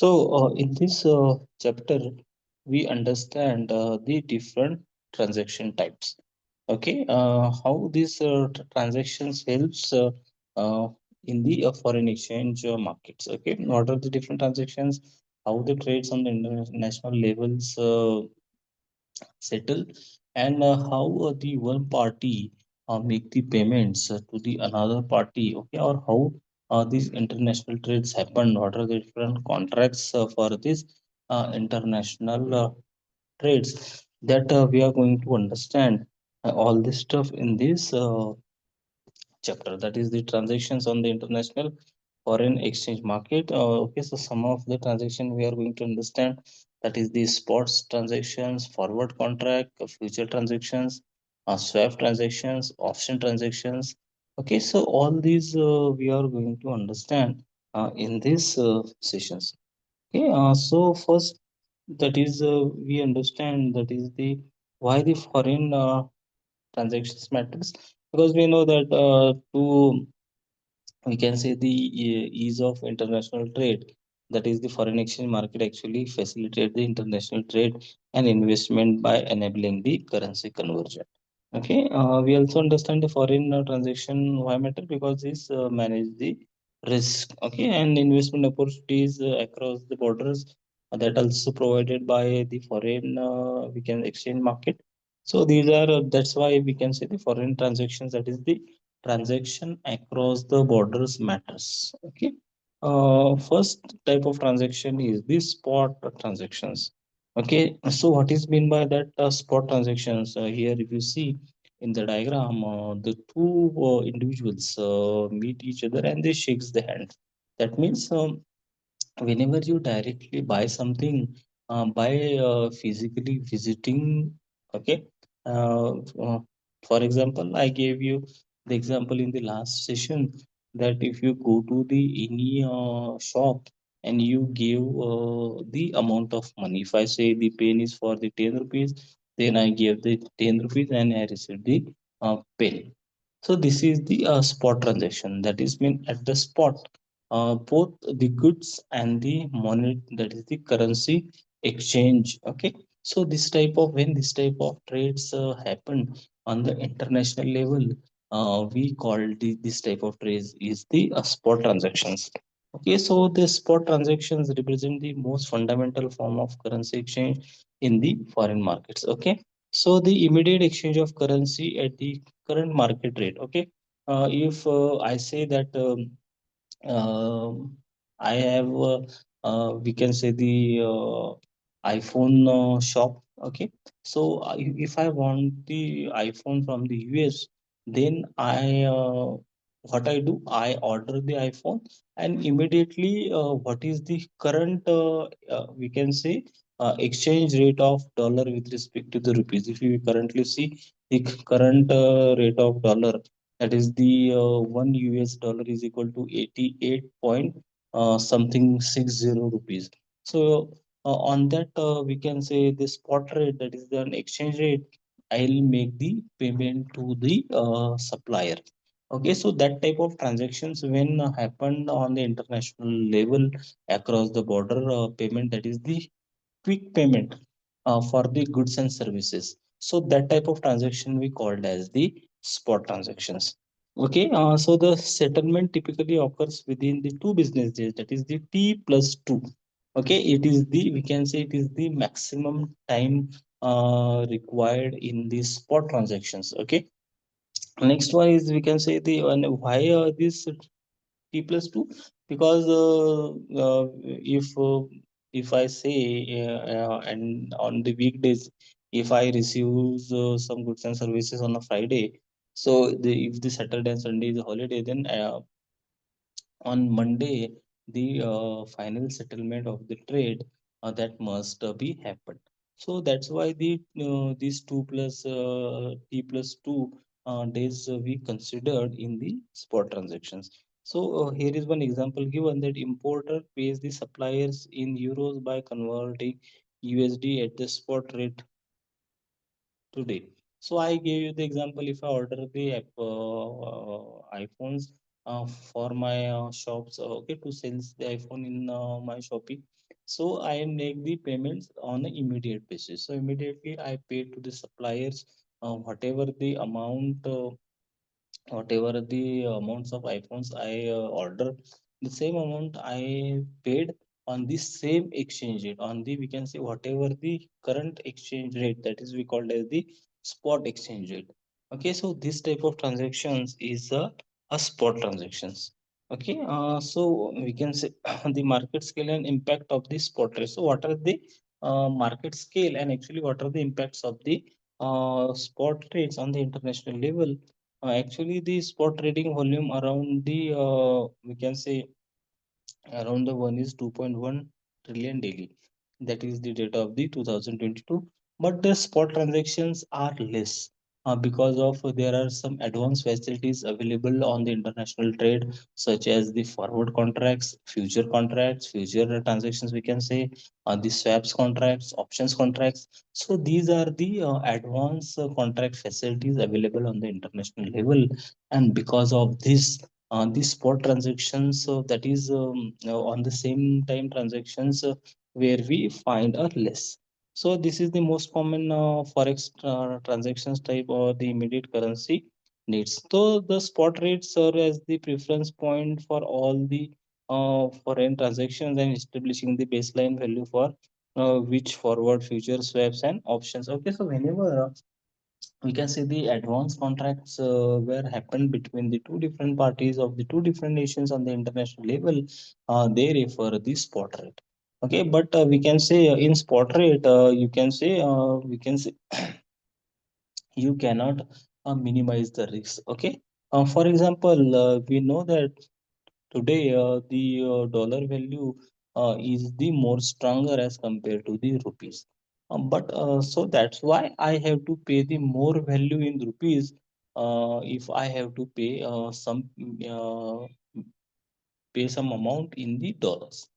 In this chapter, we understand the different transaction types. Okay, how these transactions helps uh, in the foreign exchange markets. Okay, what are the different transactions? How the trades on the international levels settle, and how the one party make the payments to the another party. Okay, or how these international trades happen. What are the different contracts for this international trades that we are going to understand all this stuff in this chapter, that is the transactions on the international foreign exchange market. Okay, so some of the transaction we are going to understand, that is the spots transactions, forward contract, future transactions, swap transactions, option transactions. Okay, so all these we are going to understand in these sessions. Okay, so first, that is we understand, that is the why the foreign transactions matters, because we know that to, we can say, the ease of international trade, that is the foreign exchange market actually facilitate the international trade and investment by enabling the currency conversion. Okay, we also understand the foreign transaction why matter, because this manage the risk. Okay, and investment opportunities across the borders that also provided by the foreign we can exchange market. So these are that's why we can say the foreign transactions, that is the transaction across the borders matters. Okay, first type of transaction is the spot transactions. Okay, so what is mean by that spot transactions? Here, if you see in the diagram, the two individuals meet each other and they shakes the hand. That means whenever you directly buy something by physically visiting. Okay, uh, uh, for example, I gave you the example in the last session, that if you go to the any shop and you give the amount of money, if I say the pen is for the 10 rupees, then I give the 10 rupees and I receive the pen. So this is the spot transaction. That is mean at the spot, both the goods and the money, that is the currency exchange. Okay. So this type of, when this type of trades happen on the international level, we call this type of trades is the spot transactions. Okay. So the spot transactions represent the most fundamental form of currency exchange in the foreign markets. Okay. So the immediate exchange of currency at the current market rate. Okay, if I say that I have we can say the iPhone shop. Okay, so if I want the iPhone from the US, then I what I do, I order the iPhone, and immediately what is the current we can say exchange rate of dollar with respect to the rupees. If you currently see the current rate of dollar, that is the one US dollar is equal to 88 point something 60 rupees. So on that we can say the spot rate, that is the exchange rate, I'll make the payment to the supplier. Okay, so that type of transactions when happened on the international level across the border payment, that is the quick payment for the goods and services. So that type of transaction we called as the spot transactions. Okay, so the settlement typically occurs within the 2 business days, that is the T plus two. Okay, it is the, we can say, it is the maximum time required in the spot transactions. Okay, next one is, we can say, the and why this T plus two, because if I say and on the weekdays, if I receive some goods and services on a Friday, so if the Saturday and Sunday is a holiday, then on Monday the final settlement of the trade that must be happened. So that's why the these two plus T plus two days we considered in the spot transactions. So here is one example given, that importer pays the suppliers in euros by converting USD at the spot rate today. So I gave you the example, if I order the iPhones for my shops, okay, to sell the iPhone in my Shopee. So I make the payments on an immediate basis. So immediately I pay to the suppliers whatever the amounts of iPhones I order, the same amount I paid on the same exchange rate, on the we can say whatever the current exchange rate, that is we called as the spot exchange rate. Okay, so this type of transactions is a spot transactions. Okay, so we can say the market scale and impact of the spot rate. So what are the market scale and actually what are the impacts of the spot rates on the international level? Actually, the spot trading volume around the we can say around the one is 2.1 trillion daily. That is the data of the 2022. But the spot transactions are less because of there are some advanced facilities available on the international trade, such as the forward contracts, future transactions, we can say, the swaps contracts, options contracts. So these are the advanced contract facilities available on the international level, and because of this the spot transactions that is on the same time transactions where we find are less. So this is the most common forex transactions type or the immediate currency needs. So the spot rates serve as the preference point for all the foreign transactions and establishing the baseline value for which forward future swaps and options. Okay, so whenever we can see the advance contracts were happened between the two different parties of the two different nations on the international level, they refer the spot rate. Okay, but we can say in spot rate we can say you cannot minimize the risk. Okay, for example, we know that today the dollar value is the more stronger as compared to the rupees. But so that's why I have to pay the more value in rupees if I have to uh, pay some amount in the dollars.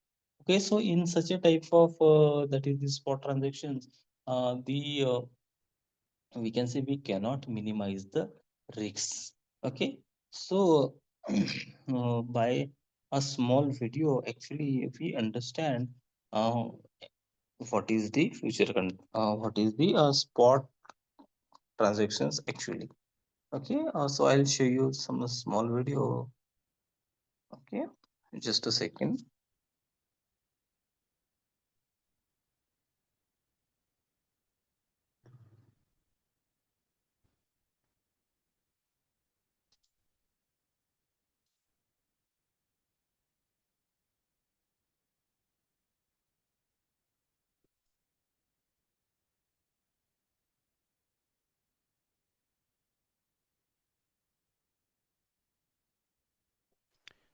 Okay, so in such a type of that is the spot transactions, the we can say we cannot minimize the risks. Okay, so by a small video actually we understand uh, what is the what is the spot transactions actually. Okay, so I'll show you some small video. Okay, just a second.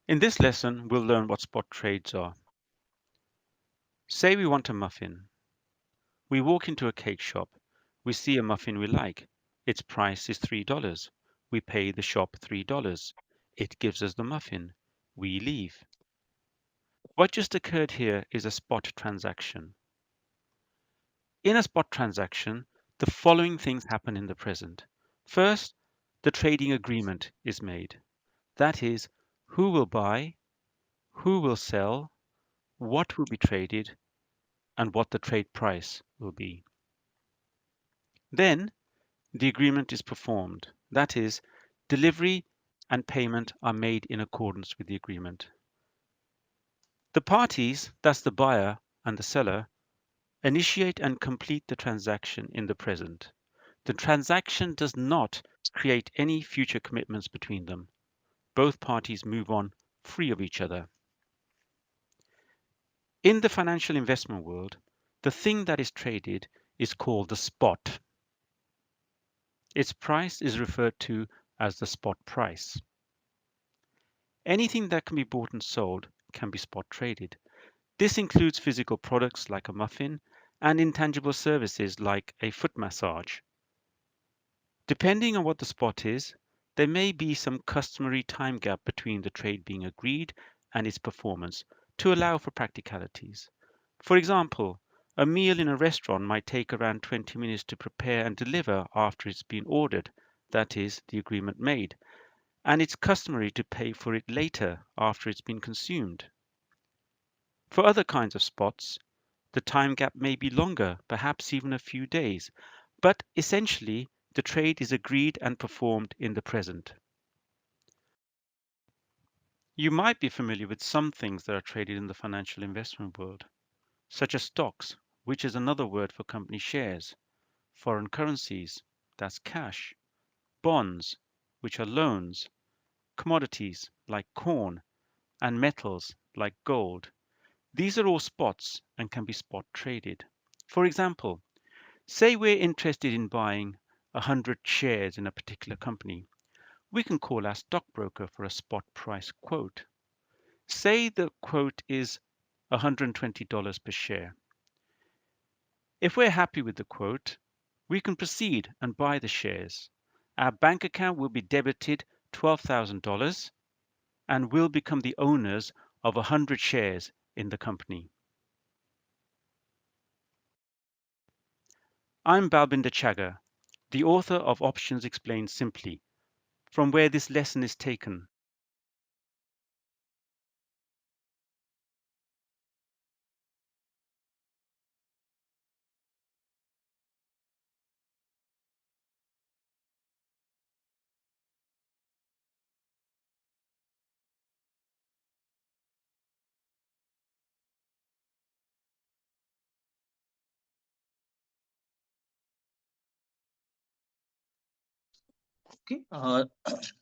In this lesson, we'll learn what spot trades are. Say we want a muffin. We walk into a cake shop. We see a muffin we like. Its price is $3. We pay the shop $3. It gives us the muffin. We leave. What just occurred here is a spot transaction. In a spot transaction, the following things happen in the present. First, the trading agreement is made. That is, who will buy, who will sell, what will be traded, and what the trade price will be. Then the agreement is performed. That is, delivery and payment are made in accordance with the agreement. The parties, that's the buyer and the seller, initiate and complete the transaction in the present. The transaction does not create any future commitments between them. Both parties move on free of each other. In the financial investment world, the thing that is traded is called the spot. Its price is referred to as the spot price. Anything that can be bought and sold can be spot traded. This includes physical products like a muffin and intangible services like a foot massage. Depending on what the spot is, there may be some customary time gap between the trade being agreed and its performance to allow for practicalities. For example, a meal in a restaurant might take around 20 minutes to prepare and deliver after it's been ordered, that is, the agreement made, and it's customary to pay for it later after it's been consumed. For other kinds of spots, The time gap may be longer, perhaps even a few days, but essentially the trade is agreed and performed in the present. You might be familiar with some things that are traded in the financial investment world, such as stocks, which is another word for company shares, foreign currencies, that's cash, bonds, which are loans, commodities like corn, and metals like gold. These are all spots and can be spot traded. For example, say we're interested in buying 100 shares in a particular company. We can call our stockbroker for a spot price quote. Say the quote is $120 per share. If we're happy with the quote, we can proceed and buy the shares. Our bank account will be debited $12,000 and we'll become the owners of 100 shares in the company. I'm Balbinder Chagga, the author of Options Explained Simply, from where this lesson is taken. Okay.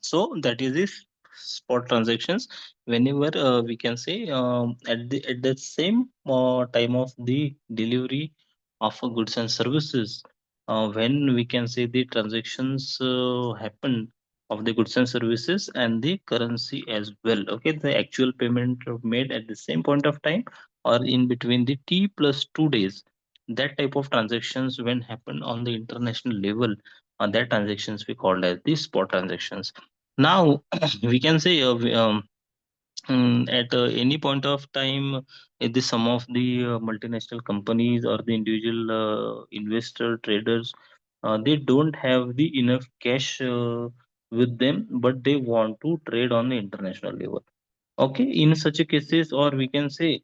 So that is this spot transactions. Whenever we can say at the same time of the delivery of goods and services, when we can say the transactions happen of the goods and services and the currency as well. Okay, the actual payment made at the same point of time or in between the T plus 2 days. That type of transactions when happen on the international level, that transactions we called as the spot transactions. Now we can say at any point of time, the some of the multinational companies or the individual investor traders, they don't have the enough cash with them, but they want to trade on the international level. Okay, in such a cases, or we can say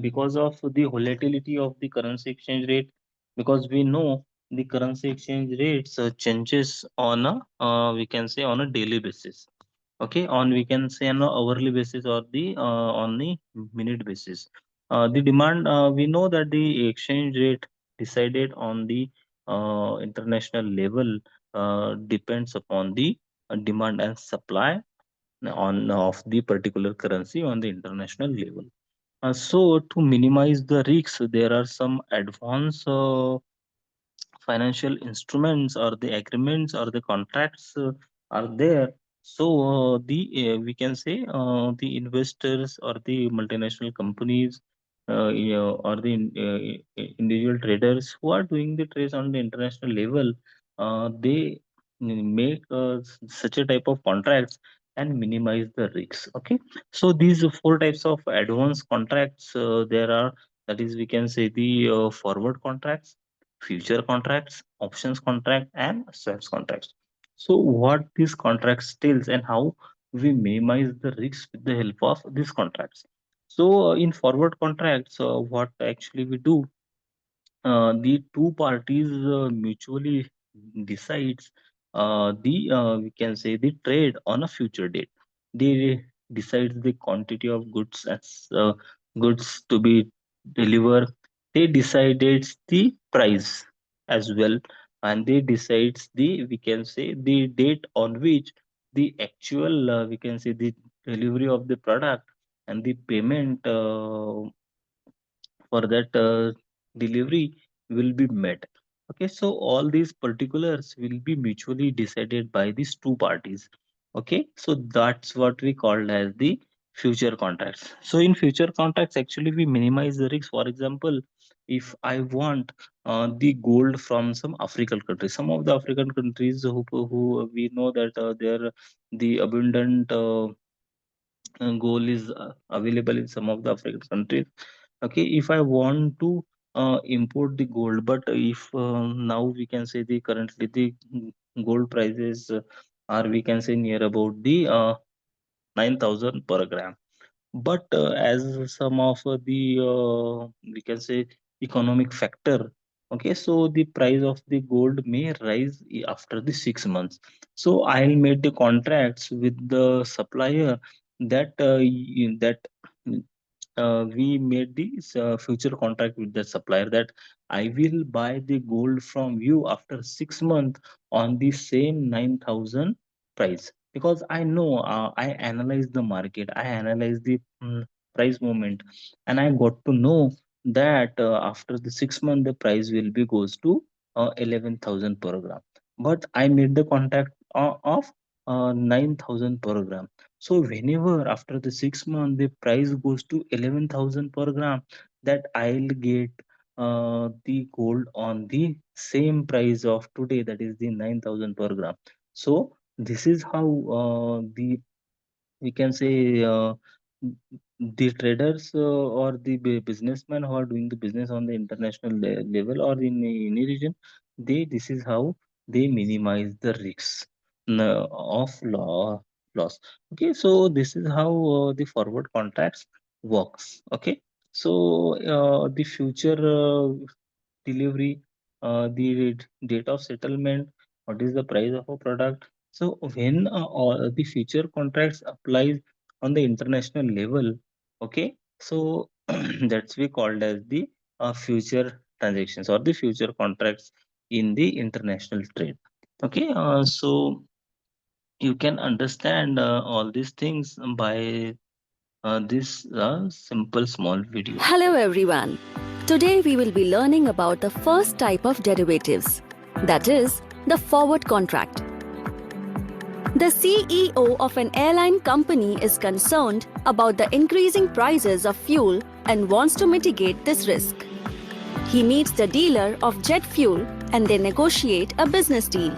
because of the volatility of the currency exchange rate, because we know the currency exchange rates changes on a we can say on a daily basis. Okay, on we can say on a hourly basis or the on the minute basis. The demand, we know that the exchange rate decided on the international level depends upon the demand and supply on of the particular currency on the international level. So to minimize the risks, there are some advanced financial instruments or the agreements or the contracts are there. So the we can say the investors or the multinational companies or the individual traders who are doing the trades on the international level, they make such a type of contracts and minimize the risks. Okay, so these four types of advanced contracts there are, that is we can say the forward contracts, future contracts, options contract, and swaps contracts. So, what these contracts tells and how we minimize the risks with the help of these contracts. So, in forward contracts, what actually we do, the two parties mutually decides the we can say the trade on a future date. They decide the quantity of goods as goods to be delivered. They decided the price as well, and they decides the we can say the date on which the actual we can say the delivery of the product and the payment for that delivery will be met. Okay, so all these particulars will be mutually decided by these two parties. Okay, so that's what we called as the future contracts. So in future contracts, actually we minimize the risk. For example, if I want the gold from some African countries, some of the African countries who we know that they're the abundant gold is available in some of the African countries. Okay, if I want to import the gold, but if now we can say the currently the gold prices are we can say near about the 9,000 per gram. but as some of the we can say economic factor, okay, so the price of the gold may rise after the 6 months. So I'll make the contracts with the supplier that that we made this future contract with the supplier that I will buy the gold from you after 6 months on the same 9,000 price, because I know I analyze the market, I analyze the price movement, and I got to know that after the 6 month the price will be goes to 11,000 per gram. But I made the contract of 9,000 per gram. So whenever after the 6 month the price goes to 11,000 per gram, that I'll get the gold on the same price of today, that is the 9,000 per gram. So this is how the we can say the traders or the businessmen who are doing the business on the international level or in any region, they this is how they minimize the risks of loss. Okay, so this is how the forward contracts works. Okay, so the future delivery, the date of settlement, what is the price of a product. So when all the future contracts applies on the international level, okay, so that's we called as the future transactions or the future contracts in the international trade. Okay, so you can understand all these things by this simple small video. Hello everyone. Today we will be learning about the first type of derivatives, that is, the forward contract. The CEO of an airline company is concerned about the increasing prices of fuel and wants to mitigate this risk. He meets the dealer of jet fuel and they negotiate a business deal.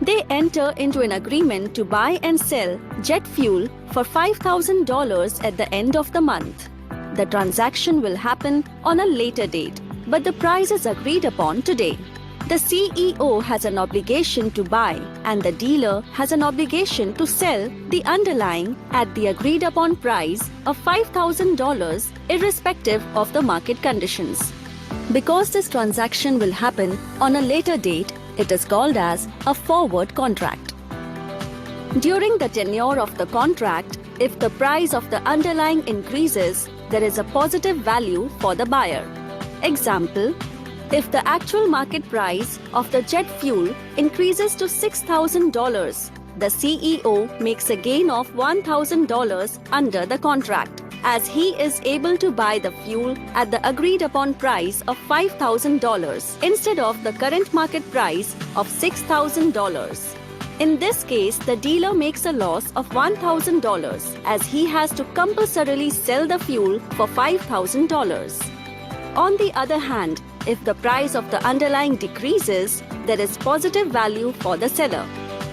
They enter into an agreement to buy and sell jet fuel for $5,000 at the end of the month. The transaction will happen on a later date, but the price is agreed upon today. The CEO has an obligation to buy and the dealer has an obligation to sell the underlying at the agreed upon price of $5,000 irrespective of the market conditions. Because this transaction will happen on a later date, it is called as a forward contract. During the tenure of the contract, if the price of the underlying increases, there is a positive value for the buyer. Example, if the actual market price of the jet fuel increases to $6,000, the CEO makes a gain of $1,000 under the contract, as he is able to buy the fuel at the agreed upon price of $5,000 instead of the current market price of $6,000. In this case, the dealer makes a loss of $1,000 as he has to compulsorily sell the fuel for $5,000. On the other hand, if the price of the underlying decreases, there is positive value for the seller.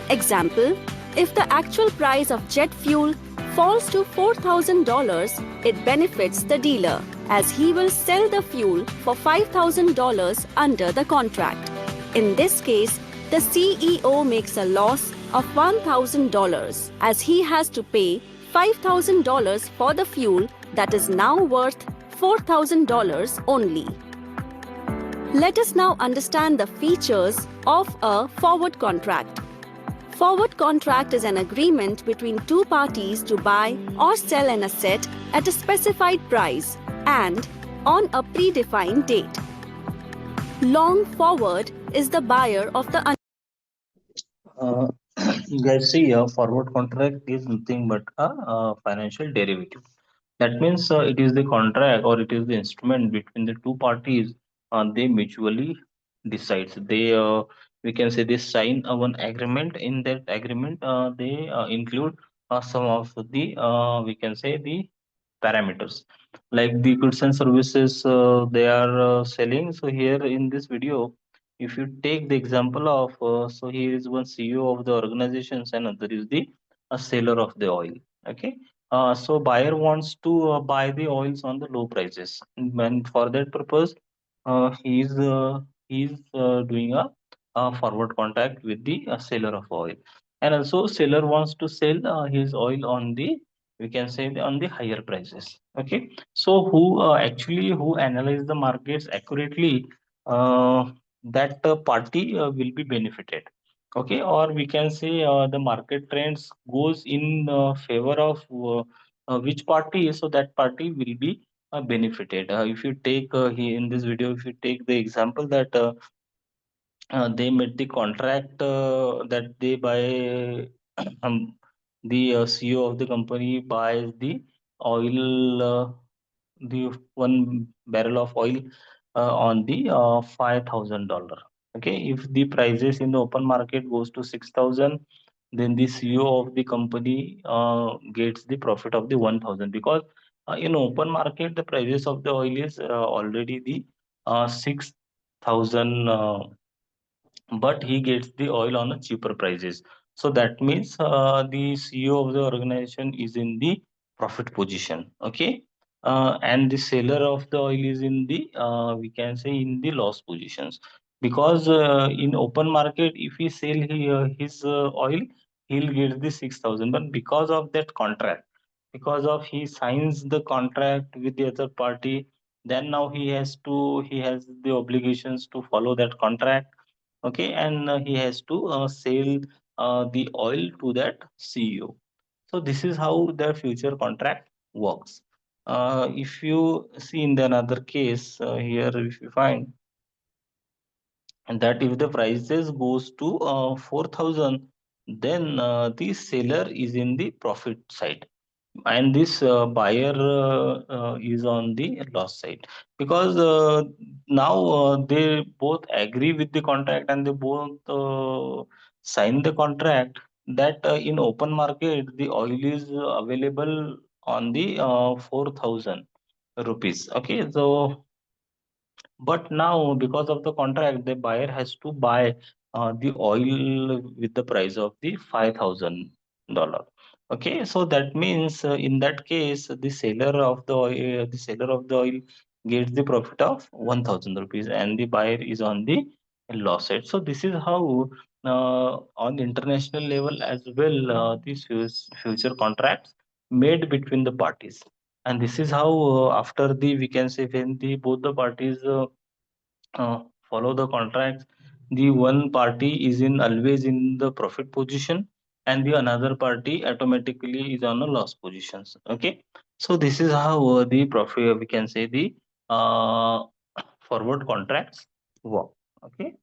Example, if the actual price of jet fuel falls to $4,000, it benefits the dealer as he will sell the fuel for $5,000 under the contract. In this case, the CEO makes a loss of $1,000 as he has to pay $5,000 for the fuel that is now worth $4,000 only. Let us now understand the features of a forward contract. Forward contract is an agreement between two parties to buy or sell an asset at a specified price and on a predefined date. Long forward is the buyer of the Uh, guys, see, a forward contract is nothing but a financial derivative. That means it is the contract or it is the instrument between the two parties. They mutually decides. They we can say they sign one agreement. In that agreement, they include some of the we can say the parameters, like the goods and services they are selling. So here in this video, if you take the example of so here is one CEO of the organizations and other is the a seller of the oil. Okay, so buyer wants to buy the oils on the low prices, and for that purpose he's doing a forward contract with the seller of oil, and also seller wants to sell his oil on the we can say on the higher prices. Okay, so who actually who analyze the markets accurately, uh, that party will be benefited. Okay, or we can say the market trends goes in favor of which party, so that party will be benefited. If you take here in this video, if you take the example that they made the contract that they buy um, the CEO of the company buys the oil, the 1 barrel of oil on the $5,000. Okay, if the prices in the open market goes to 6,000, then the CEO of the company gets the profit of the 1,000, because in open market the prices of the oil is already the 6,000, but he gets the oil on a cheaper prices. So that means the CEO of the organization is in the profit position. Okay, and the seller of the oil is in the we can say in the loss positions, because in open market if he sell his oil, he'll get the 6,000. But because of that contract, because of he signs the contract with the other party, then now he has the obligations to follow that contract. Okay, and he has to sell the oil to that CEO. So this is how the future contract works. If you see in the another case here, if you find and that if the prices goes to 4,000, then the seller is in the profit side, and this buyer is on the loss side, because now they both agree with the contract, and they both sign the contract that in open market the oil is available on the 4,000 rupees. Okay, so but now, because of the contract, the buyer has to buy the oil with the price of the $5,000. Okay, so that means in that case, the seller of the oil gets the profit of 1,000 rupees, and the buyer is on the loss side. So this is how on international level as well these future contracts made between the parties. And this is how after the we can say when the both the parties follow the contracts, the one party is in always in the profit position, and the another party automatically is on a loss positions. Okay, so this is how the profit we can say the uh, forward contracts work. Okay.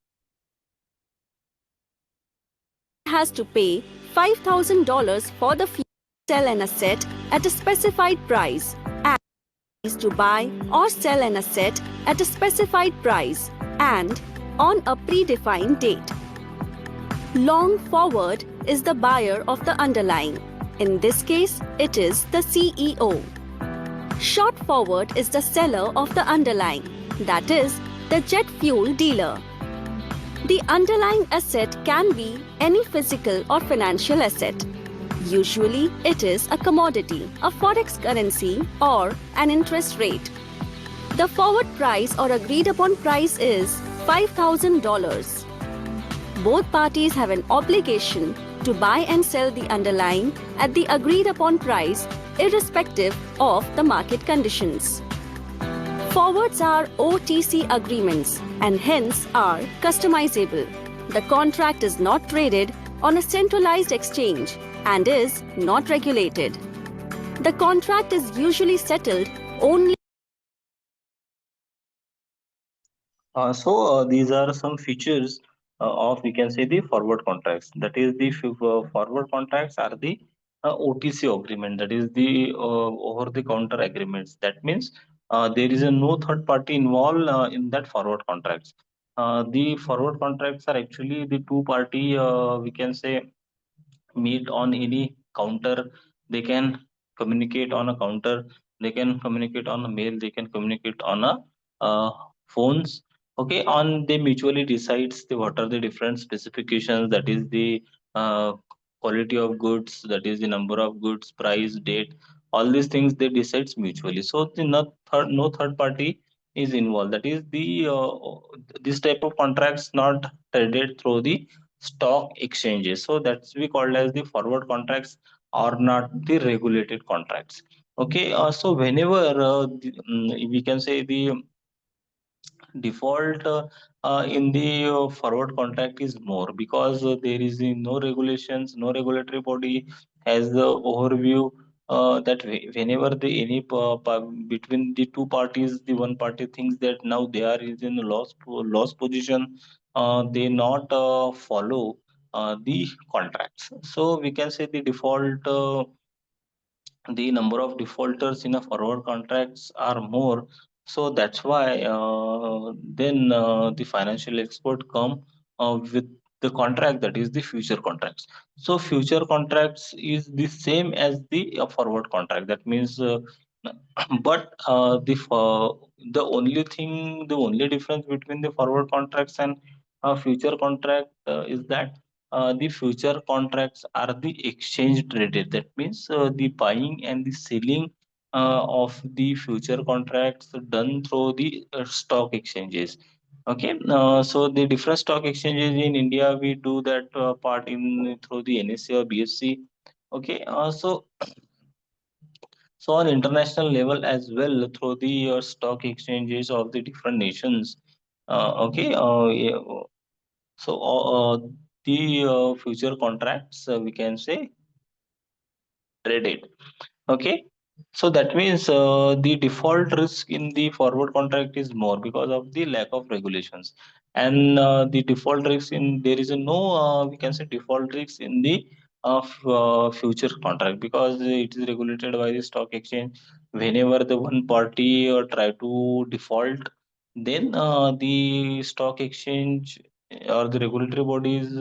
Has to pay $5,000 for the fuel to sell an asset at a specified price and is to buy or sell an asset at a specified price and on a predefined date. Long forward is the buyer of the underlying. In this case, it is the CEO. Short forward is the seller of the underlying, that is, the jet fuel dealer. The underlying asset can be any physical or financial asset. Usually, it is a commodity, a forex currency, or an interest rate. The forward price or agreed upon price is $5,000. Both parties have an obligation to buy and sell the underlying at the agreed upon price, irrespective of the market conditions. Forwards are OTC agreements and hence are customizable. The contract is not traded on a centralized exchange and is not regulated. The contract is usually settled only. So these are some features of we can say the forward contracts. That is the forward contracts are the OTC agreement. That is the over the counter agreements. That means there is a no third party involved in that forward contracts. The forward contracts are actually the two party we can say meet on any counter. They can communicate on a counter, they can communicate on a mail, they can communicate on a uh, phones. Okay, on they mutually decides the what are the different specifications, that is the uh, quality of goods, that is the number of goods, price, date, all these things they decides mutually. So the no third party is involved. That is the this type of contracts not traded through the stock exchanges. So that's we called as the forward contracts or not the regulated contracts. Okay, so whenever we can say the default in the forward contract is more because there is no regulations, no regulatory body has the overview that whenever the between the two parties, the one party thinks that now they are is in a loss position, they not follow the contracts. So we can say the default. The number of defaulters in a forward contracts are more, so that's why then the financial expert come with the contract, that is the future contracts. So future contracts is the same as the forward contract, that means but the only difference between the forward contracts and future contract is that the future contracts are the exchange traded. That means the buying and the selling of the future contracts done through the stock exchanges. Okay, so the different stock exchanges in India, we do that part in through the NSE or BSC. Okay, so on international level as well through the stock exchanges of the different nations. Okay, yeah, so the future contracts we can say traded. Okay, so that means the default risk in the forward contract is more because of the lack of regulations, and the default risk in there is a no we can say default risk in the future contract because it is regulated by the stock exchange. Whenever the one party try to default, then the stock exchange or the regulatory bodies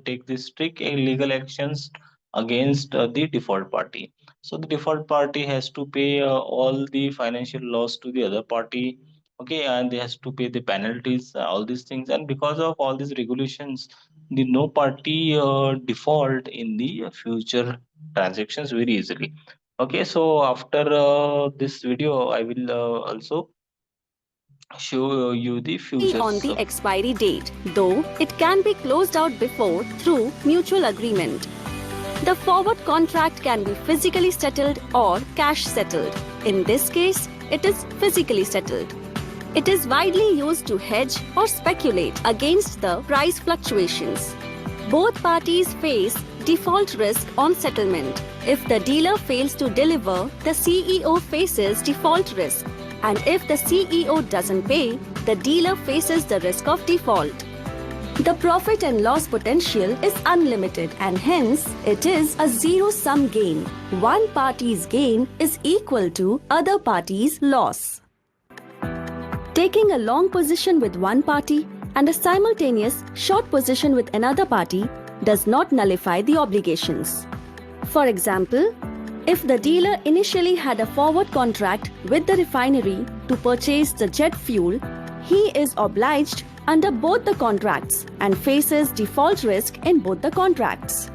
take the strict legal actions against the default party. So the default party has to pay all the financial loss to the other party. Okay, and they has to pay the penalties, all these things. And because of all these regulations, the no party default in the future transactions very easily. Okay, so after this video, I will also show you the On futures. the expiry date, though it can be closed out before through mutual agreement. The forward contract can be physically settled or cash settled. In this case, it is physically settled. It is widely used to hedge or speculate against the price fluctuations. Both parties face default risk on settlement. If the dealer fails to deliver, the CEO faces default risk. And if the CEO doesn't pay, the dealer faces the risk of default. The profit and loss potential is unlimited and hence it is a zero-sum game. One party's gain is equal to other party's loss. Taking a long position with one party and a simultaneous short position with another party does not nullify the obligations. For example, if the dealer initially had a forward contract with the refinery to purchase the jet fuel, he is obliged under both the contracts and faces default risk in both the contracts.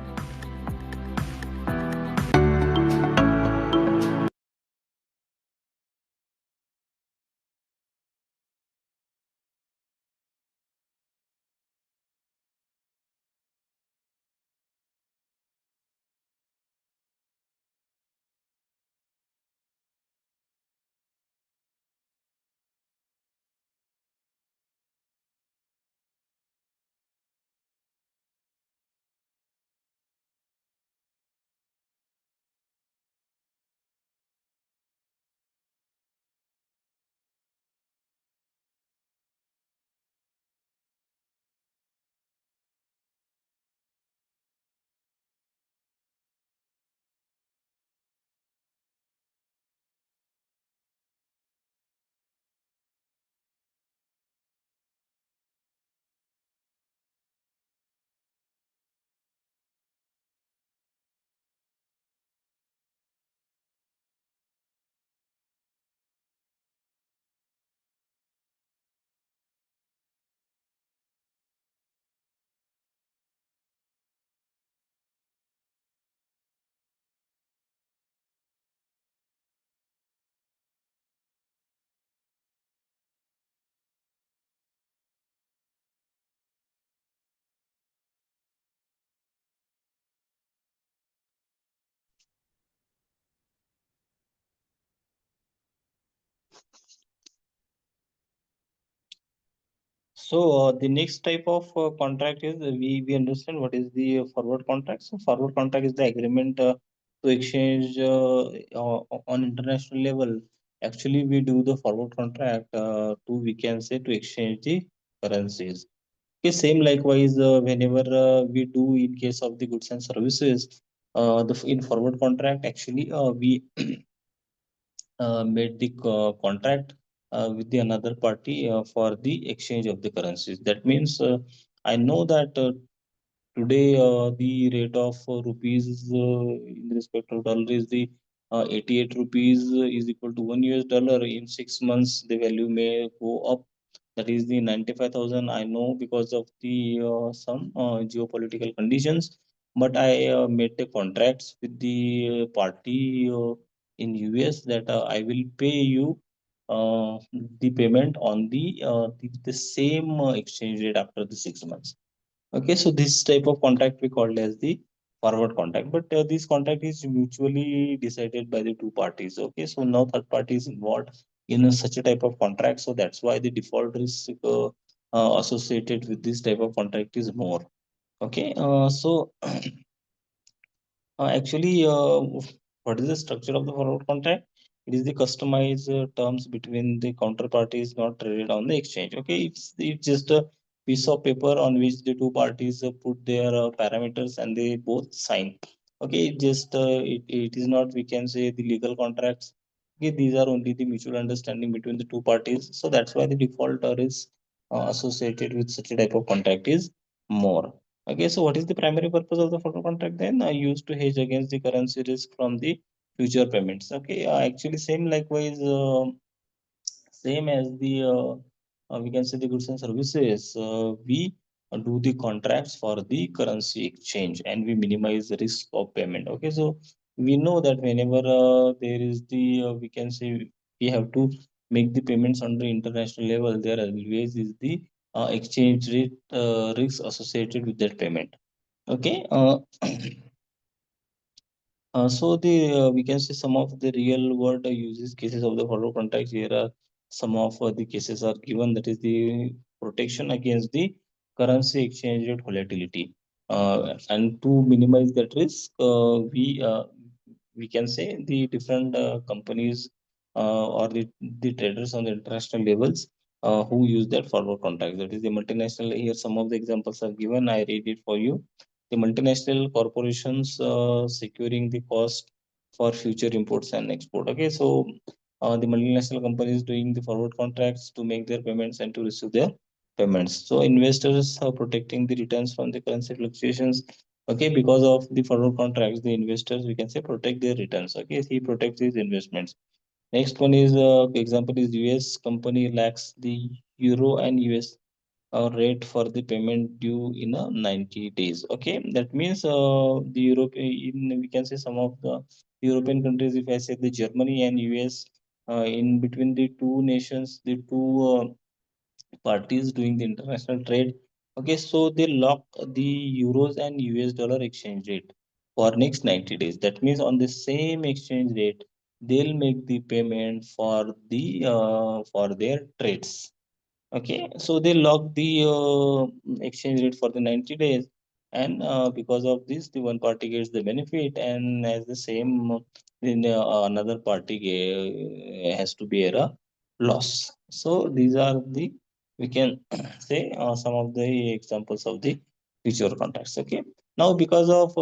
So the next type of contract is we understand what is the forward contract. So forward contract is the agreement to exchange on international level. Actually, we do the forward contract to we can say to exchange the currencies. Okay, same likewise whenever we do in case of the goods and services, in forward contract actually we made the contract with the another party for the exchange of the currencies. That means I know that today the rate of rupees in respect of dollar is the 88 rupees is equal to 1 US dollar. In 6 months, the value may go up. That is the 95,000. I know because of the some geopolitical conditions, but I made the contracts with the party in US that I will pay you the payment on the same exchange rate after the 6 months. Okay, so this type of contract we called as the forward contract, but this contract is mutually decided by the two parties. Okay, so now third party is involved in such a type of contract, so that's why the default risk associated with this type of contract is more. Okay, so actually, what is the structure of the forward contract? It is the customized terms between the counterparties not traded on the exchange. Okay, it's just a piece of paper on which the two parties put their parameters and they both sign. Okay, it is not we can say the legal contracts. Okay, these are only the mutual understanding between the two parties. So that's why the default risk associated with such a type of contract is more. Okay, so what is the primary purpose of the forward contract then? Used to hedge against the currency risk from the future payments. Okay, actually same likewise, same as the we can say the goods and services. We do the contracts for the currency exchange and we minimize the risk of payment. Okay, so we know that whenever there is the we can say we have to make the payments on the international level, there always is the exchange rate risk associated with that payment. Okay. So the we can see some of the real world uses cases of the forward contracts. Here are some of the cases are given. That is the protection against the currency exchange rate volatility. And to minimize that risk, we can say the different companies or the traders on the international levels who use that forward contract. That is the multinational. Here some of the examples are given. I read it for you. The multinational corporations securing the cost for future imports and export. Okay, so the multinational companies doing the forward contracts to make their payments and to receive their payments. So investors are protecting the returns from the currency fluctuations. Okay, because of the forward contracts, the investors we can say protect their returns. Okay, he protects his investments. Next one is example is US company lacks the euro and US rate for the payment due in 90 days. Okay, that means the European, we can say some of the European countries, if I say the Germany and US, in between the two nations, the two parties doing the international trade. Okay, so they lock the euros and US dollar exchange rate for next 90 days. That means on the same exchange rate, they'll make the payment for their trades. Okay, so they lock the exchange rate for the 90 days, and because of this, the one party gets the benefit, and as the same, then another party has to bear a loss. So these are the we can say some of the examples of the future contracts. Okay, now because of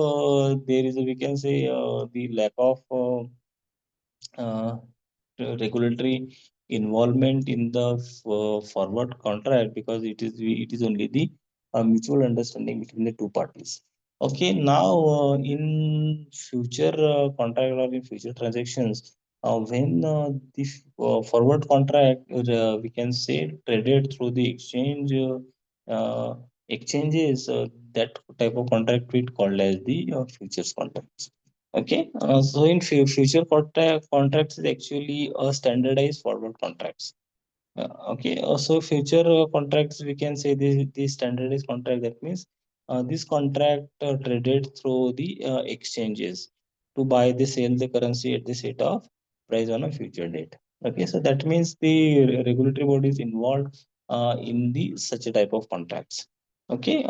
there is a we can say the lack of uh, regulatory involvement in the forward contract because it is only the mutual understanding between the two parties. Okay, now in future contract or in future transactions, when forward contract we can say traded through the exchanges, that type of contract we called as the futures contracts. Okay, so in future contracts is actually a standardized forward contracts. Okay, so future contracts we can say the standardized contract. That means this contract traded through the exchanges to buy the sell the currency at the set of price on a future date. Okay, so that means the regulatory body is involved in the such a type of contracts. Okay,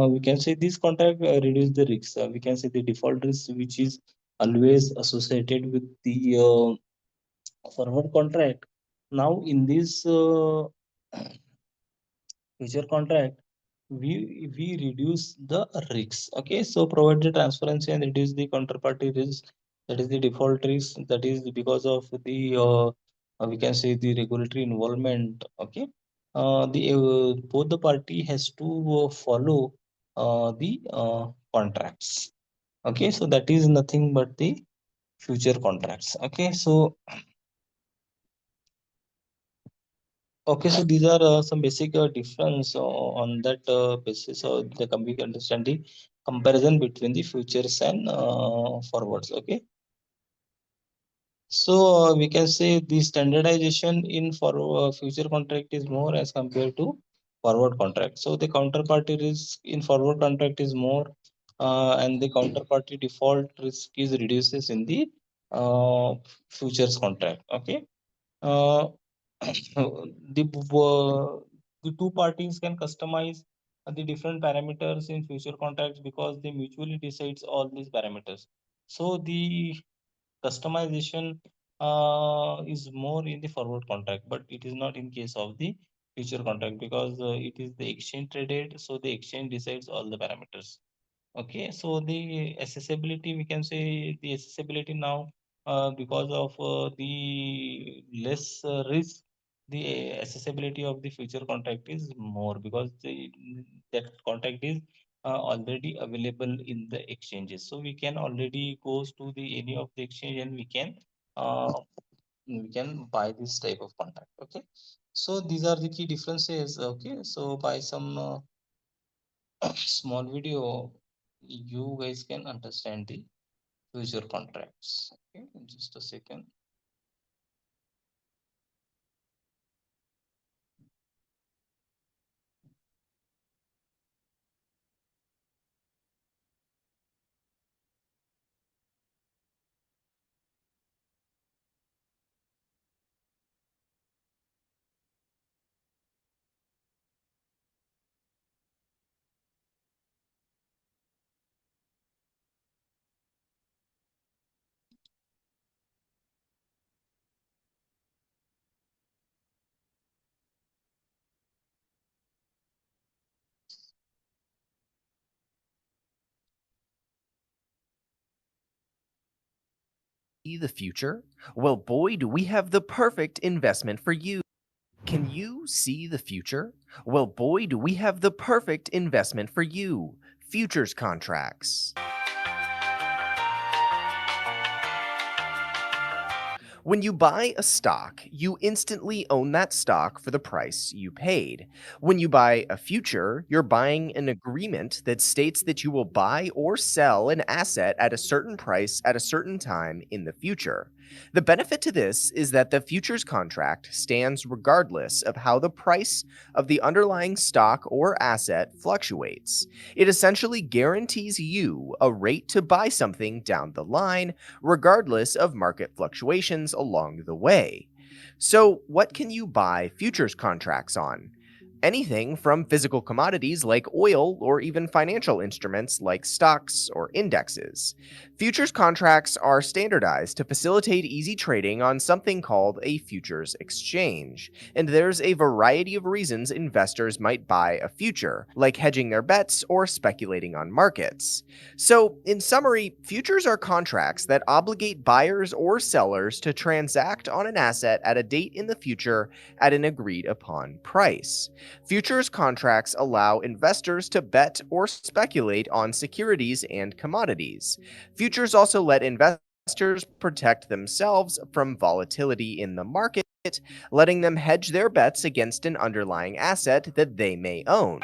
we can say this contract reduce the risks. We can say the default risk, which is always associated with the forward contract. Now, in this future contract, we reduce the risks. Okay, so provide the transparency and reduce the counterparty risk. That is the default risk. That is because of the we can say the regulatory involvement. Okay, the both the party has to follow the contracts. Okay, so that is nothing but the future contracts. Okay, so okay, so these are some basic difference on that basis. So the we can understand the comparison between the futures and forwards. Okay, so we can say the standardization in for future contract is more as compared to forward contract. So the counterparty risk in forward contract is more, and the counterparty default risk is reduces in the futures contract. Okay. Uh, the two parties can customize the different parameters in future contracts because they mutually decides all these parameters. So the customization is more in the forward contract, but it is not in case of the future contract because it is the exchange traded, so the exchange decides all the parameters. Okay, so the accessibility, we can say the accessibility now, because of the less risk, the accessibility of the future contract is more because that contract is already available in the exchanges. So we can already goes to the any of the exchange and uh, we can buy this type of contract. Okay, so these are the key differences. Okay, so by some small video, you guys can understand the future contracts. Okay, just a second. See the future? Well, boy, do we have the perfect investment for you. Can you see the future? Well, boy, do we have the perfect investment for you. Futures contracts. When you buy a stock, you instantly own that stock for the price you paid. When you buy a future, you're buying an agreement that states that you will buy or sell an asset at a certain price at a certain time in the future. The benefit to this is that the futures contract stands regardless of how the price of the underlying stock or asset fluctuates. It essentially guarantees you a rate to buy something down the line regardless of market fluctuations along the way. So, what can you buy futures contracts on? Anything from physical commodities like oil or even financial instruments like stocks or indexes. Futures contracts are standardized to facilitate easy trading on something called a futures exchange. And there's a variety of reasons investors might buy a future, like hedging their bets or speculating on markets. So, in summary, futures are contracts that obligate buyers or sellers to transact on an asset at a date in the future at an agreed upon price. Futures contracts allow investors to bet or speculate on securities and commodities. Futures also let investors protect themselves from volatility in the market, letting them hedge their bets against an underlying asset that they may own.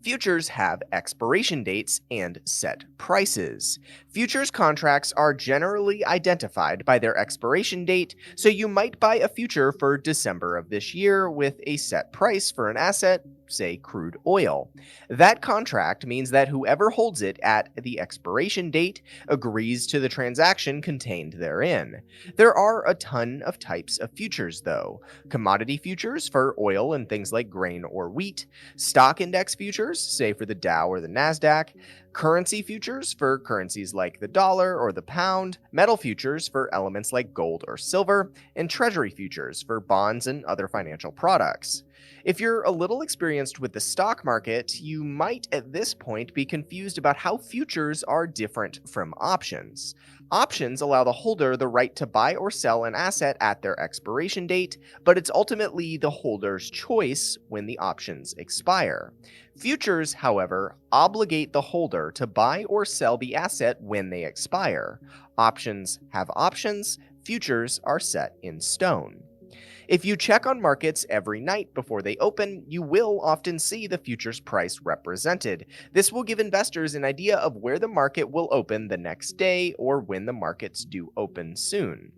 Futures have expiration dates and set prices. Futures contracts are generally identified by their expiration date, so you might buy a future for December of this year with a set price for an asset say, crude oil. That contract means that whoever holds it at the expiration date agrees to the transaction contained therein. There are a ton of types of futures, though: commodity futures for oil and things like grain or wheat, stock index futures, say for the Dow or the NASDAQ, currency futures for currencies like the dollar or the pound, metal futures for elements like gold or silver, and treasury futures for bonds and other financial products. If you're a little experienced with the stock market, you might at this point be confused about how futures are different from options. Options allow the holder the right to buy or sell an asset at their expiration date, but it's ultimately the holder's choice when the options expire. Futures, however, obligate the holder to buy or sell the asset when they expire. Options have options, futures are set in stone. If you check on markets every night before they open, you will often see the futures price represented. This will give investors an idea of where the market will open the next day or when the markets do open soon.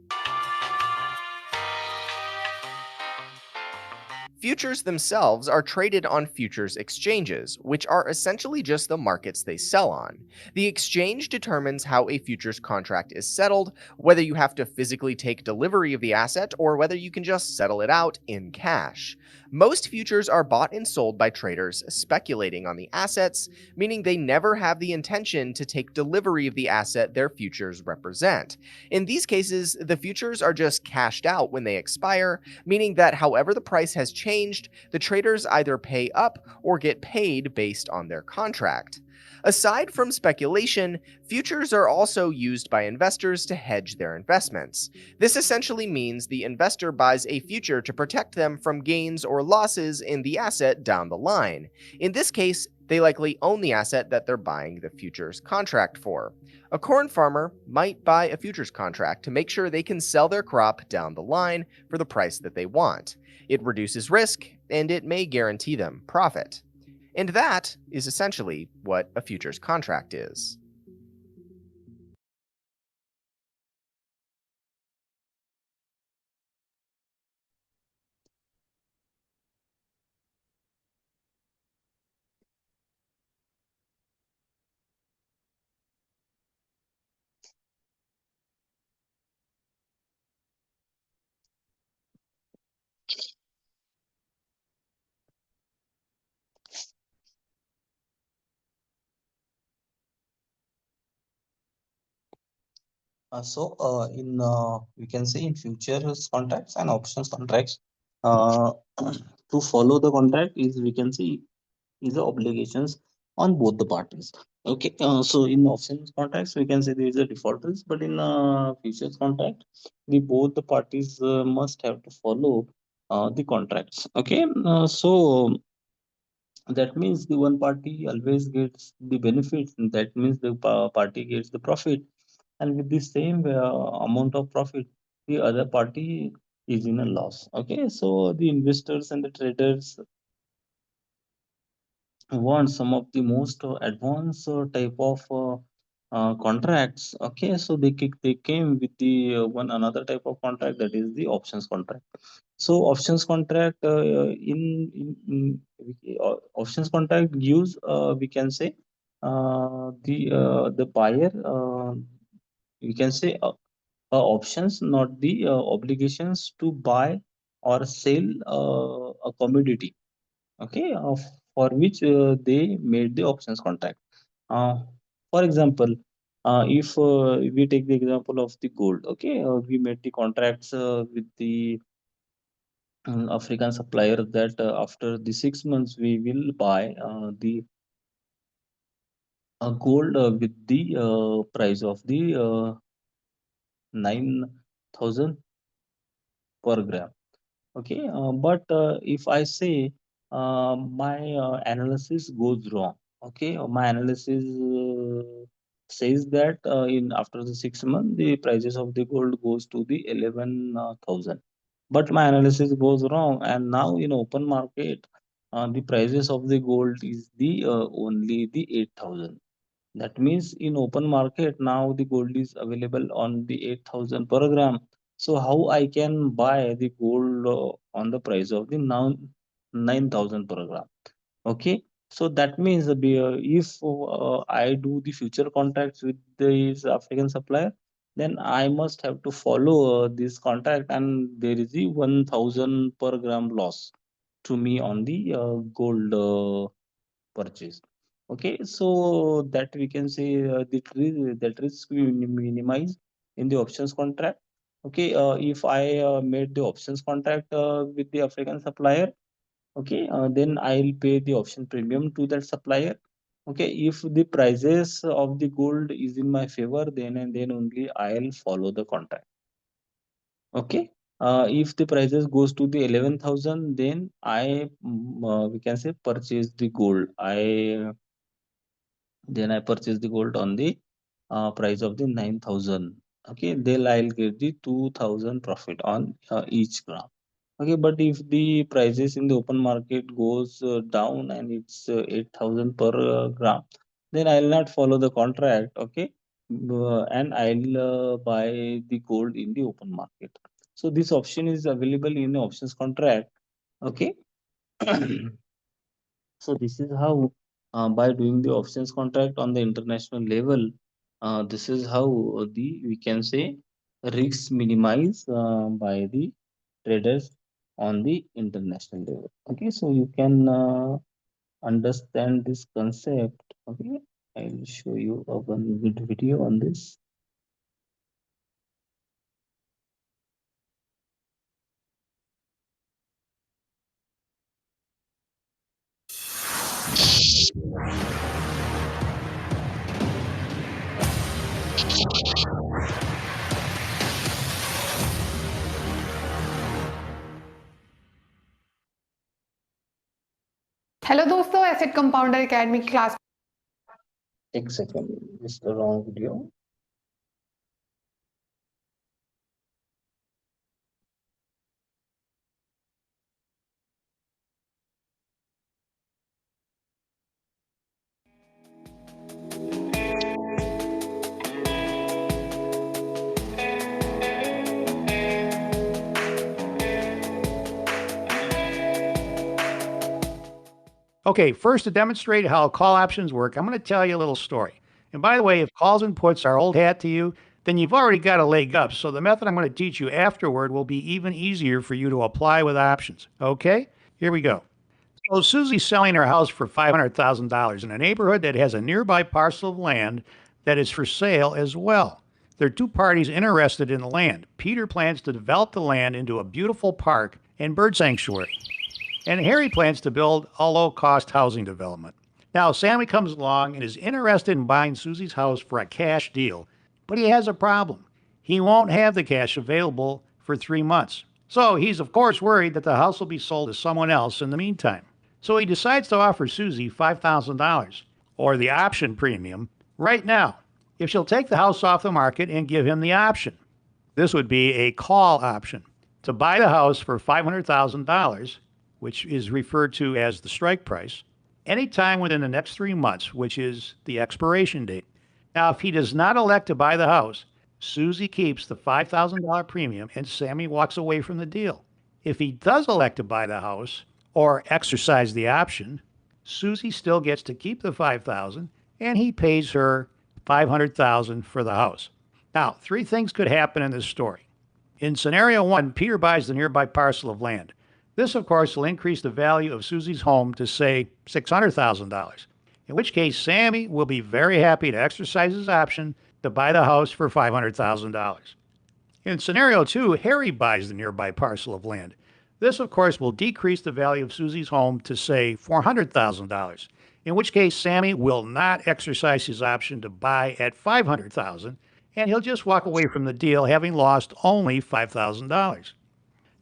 Futures themselves are traded on futures exchanges, which are essentially just the markets they sell on. The exchange determines how a futures contract is settled, whether you have to physically take delivery of the asset or whether you can just settle it out in cash. Most futures are bought and sold by traders speculating on the assets, meaning they never have the intention to take delivery of the asset their futures represent. In these cases, the futures are just cashed out when they expire, meaning that however the price has changed, the traders either pay up or get paid based on their contract. Aside from speculation, futures are also used by investors to hedge their investments. This essentially means the investor buys a future to protect them from gains or losses in the asset down the line. In this case, they likely own the asset that they're buying the futures contract for. A corn farmer might buy a futures contract to make sure they can sell their crop down the line for the price that they want. It reduces risk, and it may guarantee them profit. And that is essentially what a futures contract is. We can say in futures contracts and options contracts, uh, to follow the contract is we can see is the obligations on both the parties. Okay, so in options contracts we can say there is a default risk, but in futures contract, the both the parties must have to follow the contracts. Okay, that means the one party always gets the benefits, and that means the party gets the profit, and with the same amount of profit, the other party is in a loss. Okay, so the investors and the traders want some of the most advanced type of contracts. Okay, so they came with the one another type of contract, that is the options contract. So options contract options contract gives we can say the buyer we can say options, not the obligations to buy or sell a commodity. Okay, for which they made the options contract. uh, for example, if we take the example of the gold. Okay, we made the contracts with the African supplier that after the 6 months we will buy the gold with the price of the 9,000 per gram. Okay, but if I say my analysis goes wrong. Okay, my analysis says that in after the 6 months the prices of the gold goes to the 11,000. But my analysis goes wrong, and now in open market, the prices of the gold is the only the 8,000. That means in open market now the gold is available on the 8,000 per gram. So how I can buy the gold on the price of the now 9,000 per gram? Okay, so that means if I do the future contracts with this African supplier, then I must have to follow this contract, and there is the 1000 per gram loss to me on the gold purchase. Okay, so that we can say that risk we minimize in the options contract. Okay, if I made the options contract with the African supplier, okay, then I'll pay the option premium to that supplier. Okay, if the prices of the gold is in my favor, then and then only I'll follow the contract. Okay, if the prices goes to the 11,000, then we can say purchase the gold. I purchase the gold on the price of the 9,000. Okay, then I'll get the 2,000 profit on each gram. Okay, but if the prices in the open market goes down and it's 8,000 per gram, then I'll not follow the contract. Okay, and I'll buy the gold in the open market. So this option is available in the options contract. Okay. So this is how, by doing the options contract on the international level, this is how the we can say risks minimize by the traders on the international level. Okay, so you can understand this concept. Okay, I will show you a one good video on this. Hello दोस्तों asset compounder academy class एक second, this is the wrong video. Okay, first to demonstrate how call options work, I'm going to tell you a little story. And by the way, if calls and puts are old hat to you, then you've already got a leg up. So the method I'm going to teach you afterward will be even easier for you to apply with options. Okay, here we go. So Susie's selling her house for $500,000 in a neighborhood that has a nearby parcel of land that is for sale as well. There are two parties interested in the land. Peter plans to develop the land into a beautiful park and bird sanctuary. And Harry plans to build a low-cost housing development. Now, Sammy comes along and is interested in buying Susie's house for a cash deal, but he has a problem. He won't have the cash available for 3 months. So he's, of course, worried that the house will be sold to someone else in the meantime. So he decides to offer Susie $5,000, or the option premium, right now, if she'll take the house off the market and give him the option. This would be a call option to buy the house for $500,000, which is referred to as the strike price, anytime within the next 3 months, which is the expiration date. Now, if he does not elect to buy the house, Susie keeps the $5,000 premium and Sammy walks away from the deal. If he does elect to buy the house or exercise the option, Susie still gets to keep the $5,000 and he pays her $500,000 for the house. Now, 3 things could happen in this story. In scenario 1, Peter buys the nearby parcel of land. This, of course, will increase the value of Susie's home to, say, $600,000, in which case Sammy will be very happy to exercise his option to buy the house for $500,000. In scenario 2, Harry buys the nearby parcel of land. This, of course, will decrease the value of Susie's home to, say, $400,000, in which case Sammy will not exercise his option to buy at $500,000, and he'll just walk away from the deal having lost only $5,000.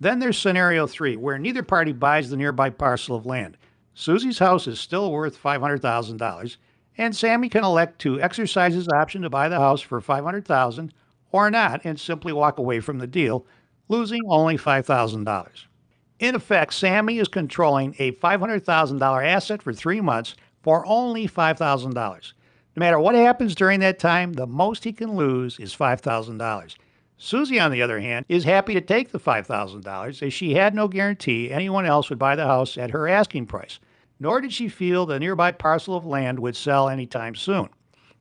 Then there's scenario 3, where neither party buys the nearby parcel of land. Susie's house is still worth $500,000, and Sammy can elect to exercise his option to buy the house for $500,000 or not and simply walk away from the deal, losing only $5,000. In effect, Sammy is controlling a $500,000 asset for 3 months for only $5,000. No matter what happens during that time, the most he can lose is $5,000. Susie, on the other hand, is happy to take the $5,000 as she had no guarantee anyone else would buy the house at her asking price. nor did she feel the nearby parcel of land would sell anytime soon.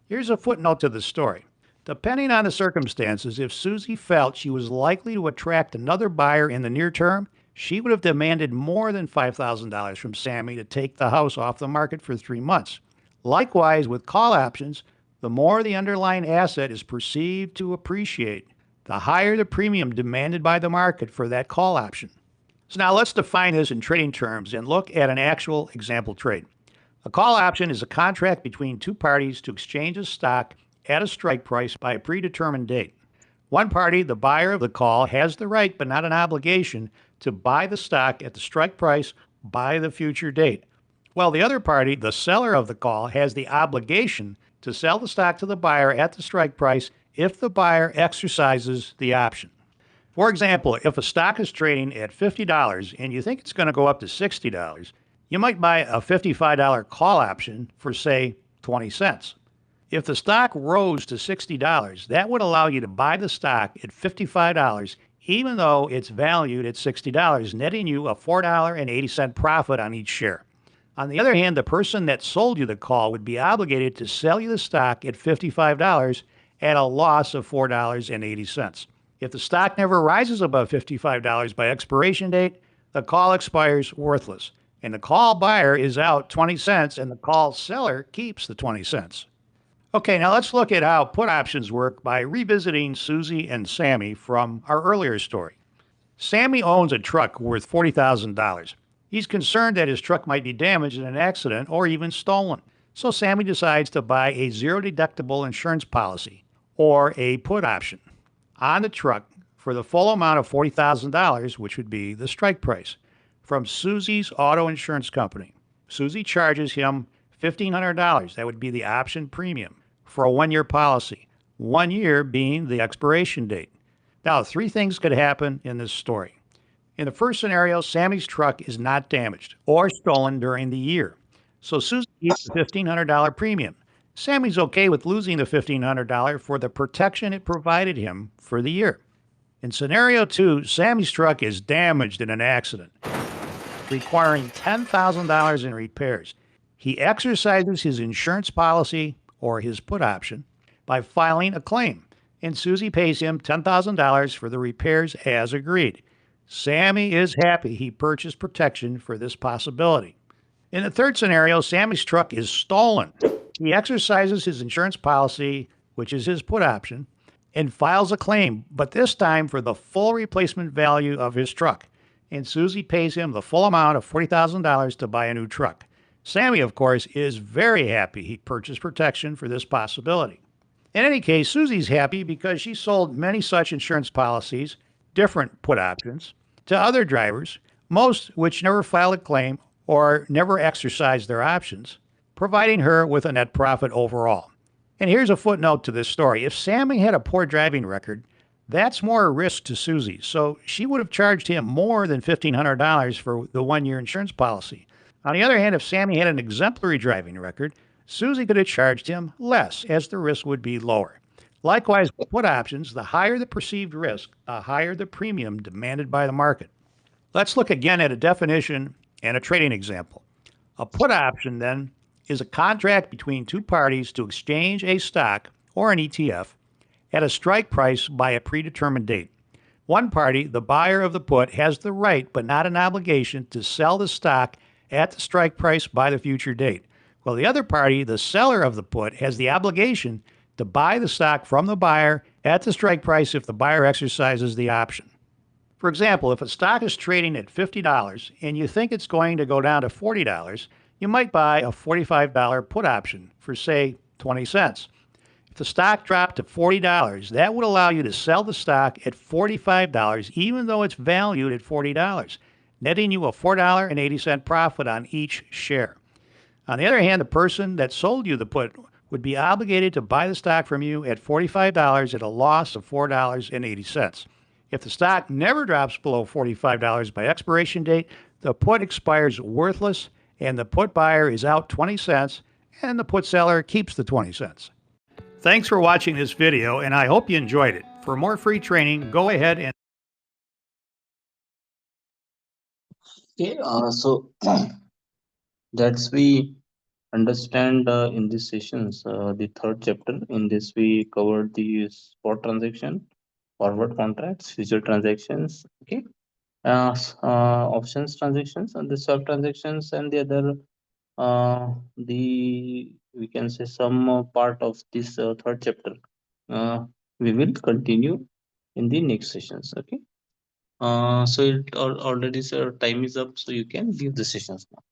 Here's a footnote to the story. Depending on the circumstances, if Susie felt she was likely to attract another buyer in the near term, she would have demanded more than $5,000 from Sammy to take the house off the market for 3 months. Likewise, with call options, the more the underlying asset is perceived to appreciate, the higher the premium demanded by the market for that call option. So now let's define this in trading terms and look at an actual example trade. A call option is a contract between two parties to exchange a stock at a strike price by a predetermined date. One party, the buyer of the call, has the right but not an obligation to buy the stock at the strike price by the future date, while the other party, the seller of the call, has the obligation to sell the stock to the buyer at the strike price if the buyer exercises the option. For example, if a stock is trading at $50 and you think it's going to go up to $60, you might buy a $55 call option for, say, 20 cents. If the stock rose to $60, that would allow you to buy the stock at $55, even though it's valued at $60, netting you a $4.80 profit on each share. On the other hand, the person that sold you the call would be obligated to sell you the stock at $55 at a loss of $4.80. If the stock never rises above $55 by expiration date, the call expires worthless, and the call buyer is out 20 cents and the call seller keeps the 20 cents. Okay, now let's look at how put options work by revisiting Susie and Sammy from our earlier story. Sammy owns a truck worth $40,000. He's concerned that his truck might be damaged in an accident or even stolen. So Sammy decides to buy a zero-deductible insurance policy, or a put option, on the truck for the full amount of $40,000, which would be the strike price, from Susie's auto insurance company. Susie charges him $1,500. That would be the option premium for a 1-year policy, 1 year being the expiration date. Now, 3 things could happen in this story. In the first scenario, Sammy's truck is not damaged or stolen during the year, so Susie keeps the $1,500 premium. Sammy's okay with losing the $1,500 for the protection it provided him for the year. In scenario 2, Sammy's truck is damaged in an accident, requiring $10,000 in repairs. He exercises his insurance policy, or his put option, by filing a claim, and Susie pays him $10,000 for the repairs as agreed. Sammy is happy he purchased protection for this possibility. In the third scenario, Sammy's truck is stolen. He exercises his insurance policy, which is his put option, and files a claim, but this time for the full replacement value of his truck, and Susie pays him the full amount of $40,000 to buy a new truck. Sammy, of course, is very happy he purchased protection for this possibility. In any case, Susie's happy because she sold many such insurance policies, different put options, to other drivers, most which never filed a claim or never exercised their options, providing her with a net profit overall. And here's a footnote to this story. If Sammy had a poor driving record, that's more risk to Susie, so she would have charged him more than $1,500 for the 1-year insurance policy. On the other hand, if Sammy had an exemplary driving record, Susie could have charged him less, as the risk would be lower. Likewise, with put options, the higher the perceived risk, the higher the premium demanded by the market. Let's look again at a definition and a trading example. A put option, then, is a contract between two parties to exchange a stock, or an ETF, at a strike price by a predetermined date. One party, the buyer of the put, has the right but not an obligation to sell the stock at the strike price by the future date, while the other party, the seller of the put, has the obligation to buy the stock from the buyer at the strike price if the buyer exercises the option. For example, if a stock is trading at $50 and you think it's going to go down to $40, you might buy a $45 put option for, say, 20 cents. If the stock dropped to $40, that would allow you to sell the stock at $45 even though it's valued at $40, netting you a $4.80 profit on each share. On the other hand, the person that sold you the put would be obligated to buy the stock from you at $45 at a loss of $4.80. If the stock never drops below $45 by expiration date, the put expires worthless and the put buyer is out 20 cents and the put seller keeps the 20 cents. Thanks for watching this video, and I hope you enjoyed it. For more free training, go ahead and Okay, so That's we understand in these sessions the third chapter. In this we covered the spot transaction, forward contracts, future transactions, okay, options transactions, and the swap transactions, and the other the we can say some part of this third chapter. Uh, we will continue in the next sessions. Okay. So it already sir time is up, so you can give the sessions now.